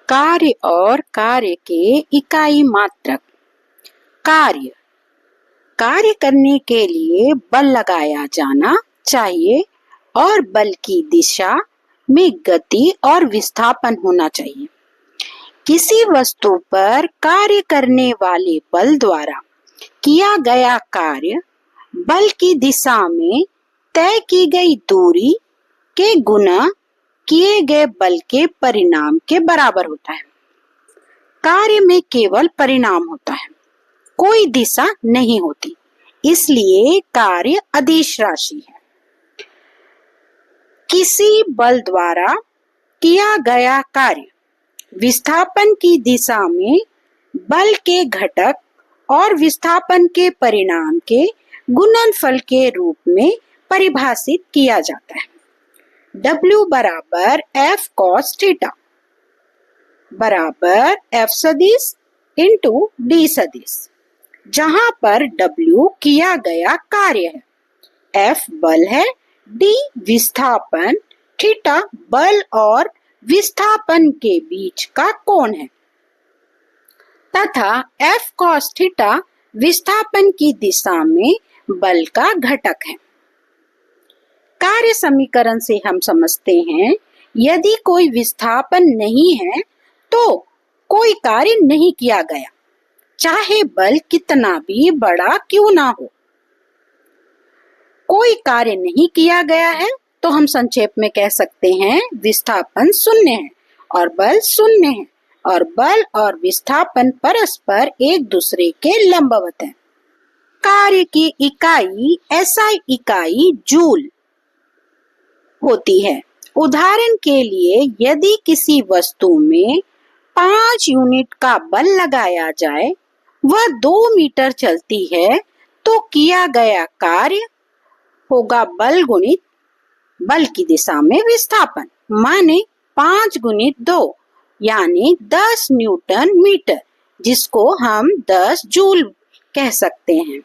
कार्य और कार्य के इकाई मात्रक। कार्य, कार्य करने के लिए बल लगाया जाना चाहिए और बल की दिशा में गति और विस्थापन होना चाहिए। किसी वस्तु पर कार्य करने वाले बल द्वारा किया गया कार्य बल की दिशा में तय की गई दूरी के गुना किए गए बल के परिणाम के बराबर होता है। कार्य में केवल परिणाम होता है, कोई दिशा नहीं होती, इसलिए कार्य अदिश राशि है। किसी बल द्वारा किया गया कार्य विस्थापन की दिशा में बल के घटक और विस्थापन के परिणाम के गुणनफल के रूप में परिभाषित किया जाता है। W बराबर F cos थीटा बराबर F सदिश इंटू D सदिश, जहां पर W किया गया कार्य है, F बल है, D विस्थापन, थीटा बल और विस्थापन के बीच का कोण है तथा F cos थीटा विस्थापन की दिशा में बल का घटक है। कार्य समीकरण से हम समझते हैं, यदि कोई विस्थापन नहीं है तो कोई कार्य नहीं किया गया, चाहे बल कितना भी बड़ा क्यों ना हो। कोई कार्य नहीं किया गया है तो हम संक्षेप में कह सकते हैं विस्थापन शून्य है और बल शून्य है और बल और विस्थापन परस्पर एक दूसरे के लंबवत है। कार्य की इकाई SI इकाई जूल होती है। उदाहरण के लिए यदि किसी वस्तु में 5 यूनिट का बल लगाया जाए, वह 2 मीटर चलती है, तो किया गया कार्य होगा बल गुणित बल की दिशा में विस्थापन, माने 5 गुणित 2 यानी 10 न्यूटन मीटर, जिसको हम 10 जूल कह सकते हैं।